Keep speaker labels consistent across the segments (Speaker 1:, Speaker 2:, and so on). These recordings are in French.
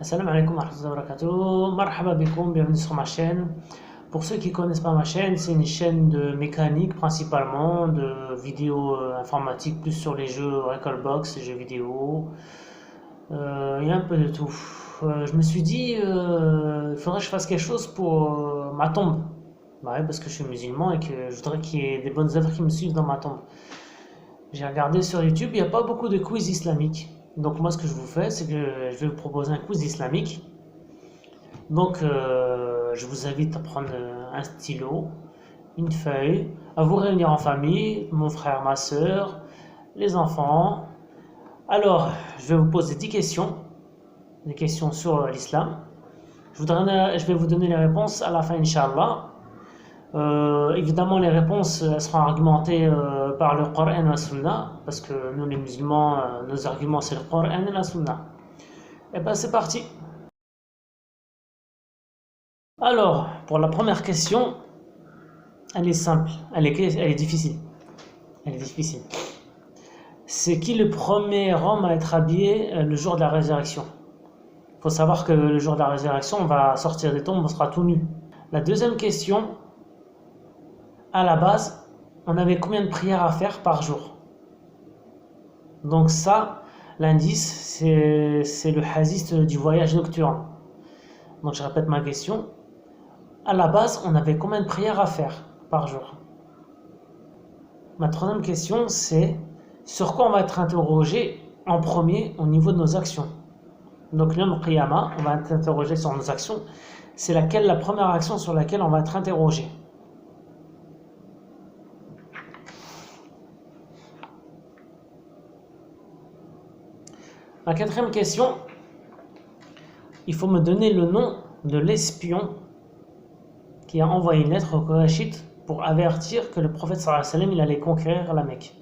Speaker 1: Assalamu alaikum wa rahmatullahi wa barakatuh. Marhaba bikoum, bienvenue sur ma chaîne. Pour ceux qui ne connaissent pas ma chaîne, c'est une chaîne de mécanique principalement, de vidéos informatiques, plus sur les jeux Recalbox, les jeux vidéo. Il y a un peu de tout. Je me suis dit, il faudrait que je fasse quelque chose pour ma tombe. Bah ouais, parce que je suis musulman et que je voudrais qu'il y ait des bonnes œuvres qui me suivent dans ma tombe. J'ai regardé sur YouTube, il n'y a pas beaucoup de quiz islamiques. Donc moi ce que je vous fais, c'est que je vais vous proposer un quiz islamique. Donc je vous invite à prendre un stylo, une feuille, à vous réunir en famille, mon frère, ma soeur, les enfants. Alors, je vais vous poser 10 questions, des questions sur l'islam. Je vais vous donner les réponses à la fin, Inch'Allah. Évidemment, les réponses seront argumentées par le Coran et la Sunna, parce que nous les musulmans, nos arguments c'est le Coran et la Sunna. Et bien c'est parti. Alors, pour la première question, elle est simple, elle est difficile. Elle est difficile. C'est qui le premier homme à être habillé le jour de la résurrection? Il faut savoir que le jour de la résurrection, on va sortir des tombes, on sera tout nu. La deuxième question, à la base, on avait combien de prières à faire par jour? Donc ça, l'indice, c'est le hadith du voyage nocturne. Donc je répète ma question. À la base, on avait combien de prières à faire par jour? Ma troisième question, c'est sur quoi on va être interrogé en premier au niveau de nos actions. Donc le Qiyamah, on va être interrogé sur nos actions. C'est laquelle la première action sur laquelle on va être interrogé? La quatrième question, il faut me donner le nom de l'espion qui a envoyé une lettre aux Qurayshites pour avertir que le prophète sallallahu alayhi wa sallam il allait conquérir la Mecque.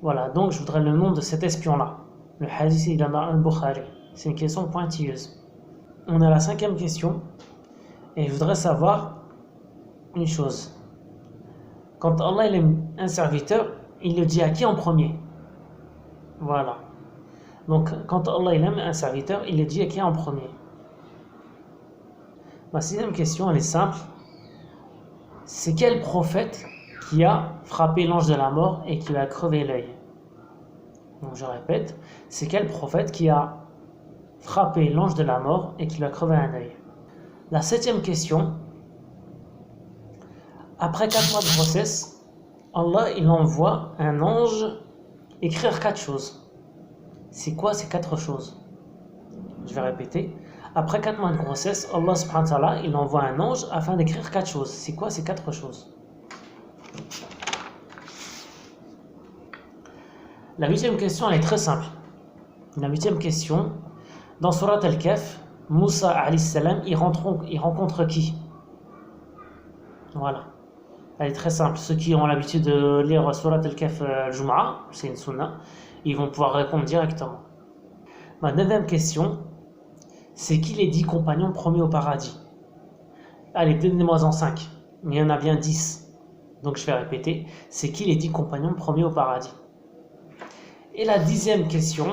Speaker 1: Voilà, donc je voudrais le nom de cet espion-là. Le hadith il en a un Bukhari. C'est une question pointilleuse. On a la cinquième question et je voudrais savoir une chose. Quand Allah il aime un serviteur, il le dit à qui en premier? Voilà. Donc, quand Allah il aime un serviteur, il le dit à qui en premier? Ma sixième question, elle est simple. C'est quel prophète qui a frappé l'ange de la mort et qui lui a crevé l'œil? Donc, je répète, c'est quel prophète qui a frappé l'ange de la mort et qui lui a crevé un œil? La septième question. Après 4 mois de grossesse, Allah il envoie un ange écrire 4 choses. C'est quoi ces 4 choses? Je vais répéter. Après 4 mois de grossesse, Allah subhanahu wa ta'ala, il envoie un ange afin d'écrire 4 choses. C'est quoi ces 4 choses? La huitième question, elle est très simple. La huitième question, dans Surat Al-Kahf, Moussa alayhi salam, il rencontre qui? Voilà. Elle est très simple. Ceux qui ont l'habitude de lire Surat Al-Kahf al-Jum'a, c'est une sunna, ils vont pouvoir répondre directement. Ma neuvième question, c'est qui les 10 compagnons promis au paradis? Allez, donnez-moi-en 5, mais il y en a bien 10. Donc je vais répéter, c'est qui les 10 compagnons promis au paradis? Et la 10e question,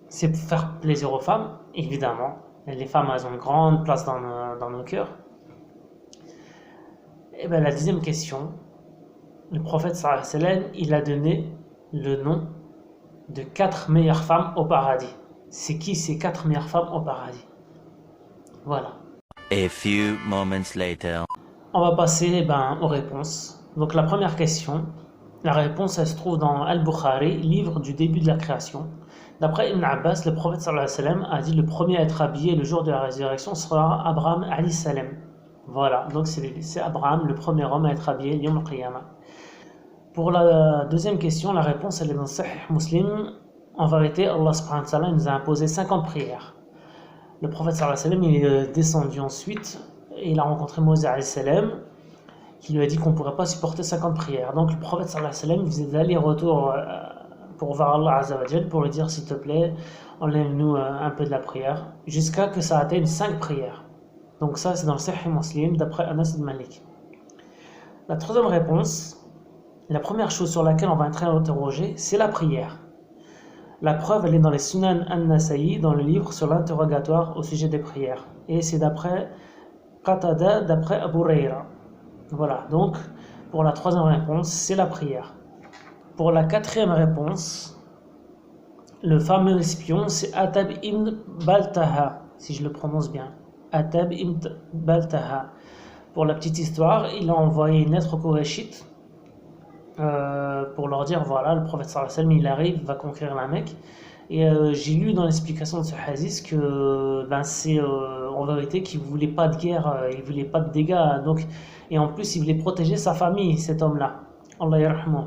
Speaker 1: c'est pour faire plaisir aux femmes, évidemment. Les femmes, elles ont une grande place dans nos cœurs. Et bien la 10e question, le prophète sallallahu alayhi wa sallam, il a donné le nom de 4 meilleures femmes au paradis. C'est qui ces 4 meilleures femmes au paradis? Voilà.
Speaker 2: A few moments later.
Speaker 1: On va passer aux réponses. Donc la première question, la réponse elle se trouve dans Al-Bukhari, livre du début de la création. D'après Ibn Abbas, le prophète sallallahu alayhi wa sallam a dit le premier à être habillé le jour de la résurrection sera Abraham alayhi salam. Voilà, donc c'est Abraham, le premier homme à être habillé Yom al-Qiyamah. Pour la deuxième question, la réponse elle est dans Sahih Muslim. En vérité, Allah subhanahu wa ta'ala nous a imposé 50 prières. Le prophète sallallahu alayhi wa sallam il est descendu ensuite et il a rencontré Moïse alayhi salam qui lui a dit qu'on ne pourrait pas supporter 50 prières. Donc le prophète sallallahu alayhi wa sallam faisait des allers-retours pour voir Allah azza wa jal pour lui dire s'il te plaît, enlève-nous un peu de la prière jusqu'à que ça atteigne 5 prières. Donc ça c'est dans le Sahih Muslim d'après Anas ibn Malik. La troisième réponse, la première chose sur laquelle on va être interrogé, c'est la prière. La preuve, elle est dans les Sunan an-Nasa'i, dans le livre sur l'interrogatoire au sujet des prières. Et c'est d'après Qatada, d'après Abu Huraira. Voilà, donc pour la troisième réponse, c'est la prière. Pour la quatrième réponse, le fameux espion, c'est Atab ibn Baltaha, si je le prononce bien. Atab ibn Baltaha. Pour la petite histoire, il a envoyé une lettre aux Qurayshites pour leur dire voilà, le prophète sallallahu alayhi wa sallam, il arrive, il va conquérir la Mecque. Et j'ai lu dans l'explication de ce hadith que c'est en vérité qu'il ne voulait pas de guerre, il ne voulait pas de dégâts. Donc, et en plus, il voulait protéger sa famille, cet homme-là. Allah yarhamou.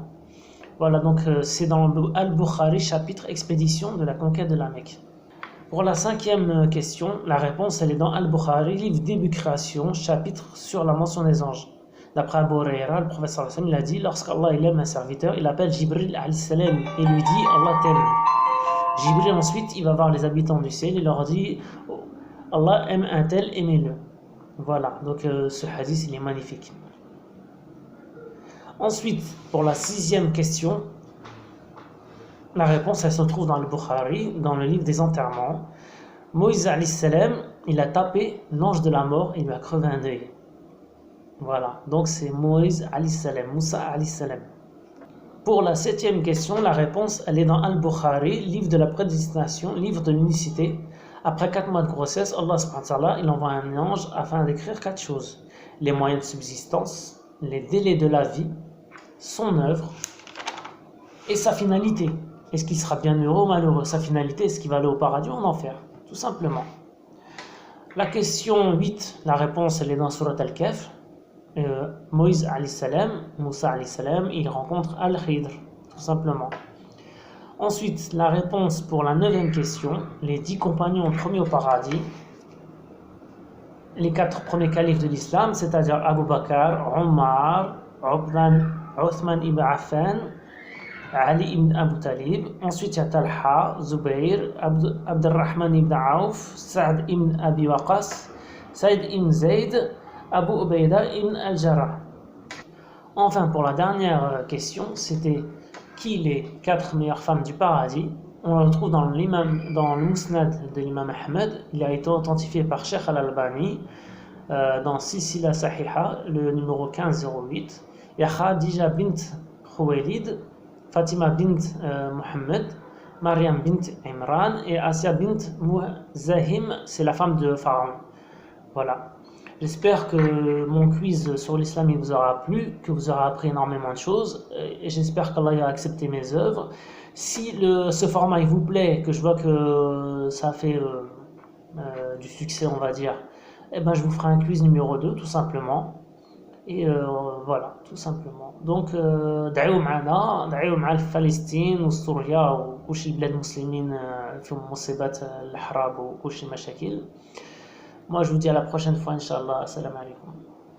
Speaker 1: Voilà, donc c'est dans Al-Bukhari, chapitre Expédition de la conquête de la Mecque. Pour la cinquième question, la réponse elle est dans Al-Bukhari, livre Début Création, chapitre sur la mention des anges. D'après Abu Huraira, le prophète sallallahu alayhi wa sallam, il a dit, lorsqu'Allah il aime un serviteur, il appelle Jibril alayhi salam et lui dit Allah t'aime. Jibril ensuite il va voir les habitants du ciel et leur dit Allah aime un tel, aimez-le. Voilà, donc ce hadith il est magnifique. Ensuite, pour la sixième question, la réponse elle se trouve dans le Bukhari, dans le livre des enterrements. Moïse alayhi salam, il a tapé l'ange de la mort et il lui a crevé un œil. Voilà, donc c'est Moïse alayhi salam, Moussa alayhi salam. Pour la septième question, la réponse elle est dans Al-Bukhari, livre de la prédestination, livre de l'unicité. Après 4 mois de grossesse, Allah subhanahu wa ta'ala, il envoie un ange afin d'écrire 4 choses. Les moyens de subsistance, les délais de la vie, son œuvre et sa finalité. Est-ce qu'il sera bien heureux ou malheureux? Sa finalité, est-ce qu'il va aller au paradis ou en enfer? Tout simplement. La question 8, la réponse elle est dans Surat Al-Kahf. Moïse alayhi salam, Moussa alayhi salam, il rencontre Al-Khidr, tout simplement. Ensuite, la réponse pour la 9e question, les 10 compagnons promis au paradis, les 4 premiers califes de l'islam, c'est-à-dire Abu Bakr, Omar, Uthman ibn Affan, Ali ibn Abu Talib. Ensuite, il y a Talha, Zubayr, Abdurrahman ibn Auf, Saad ibn Abi Waqas, Saïd ibn Zayd, Abu Ubaida ibn al-Jarrah. Enfin, pour la dernière question, c'était qui les 4 meilleures femmes du paradis? On le retrouve dans le Musnad de l'imam Ahmed. Il a été authentifié par Sheikh Al-Albani dans Silsila Sahiha, le numéro 1508. Il y a Khadija bint Khuwaylid, Fatima bint Muhammad, Maryam bint Imran et Asya bint Zahim, c'est la femme de Pharaon. Voilà. J'espère que mon quiz sur l'islam il vous aura plu, que vous aurez appris énormément de choses et j'espère qu'Allah a accepté mes œuvres. Si ce format il vous plaît, que je vois que ça fait du succès on va dire, eh ben, je vous ferai un quiz numéro 2 tout simplement. Et voilà, tout simplement. Donc, دعيوا معنا مع فلسطين وسوريا وكلشي البلاد المسلمين فيهم مصيبات الحرب وكلشي مشاكل. Moi, je vous dis à la prochaine fois, Inch'Allah. Assalamu alaikum.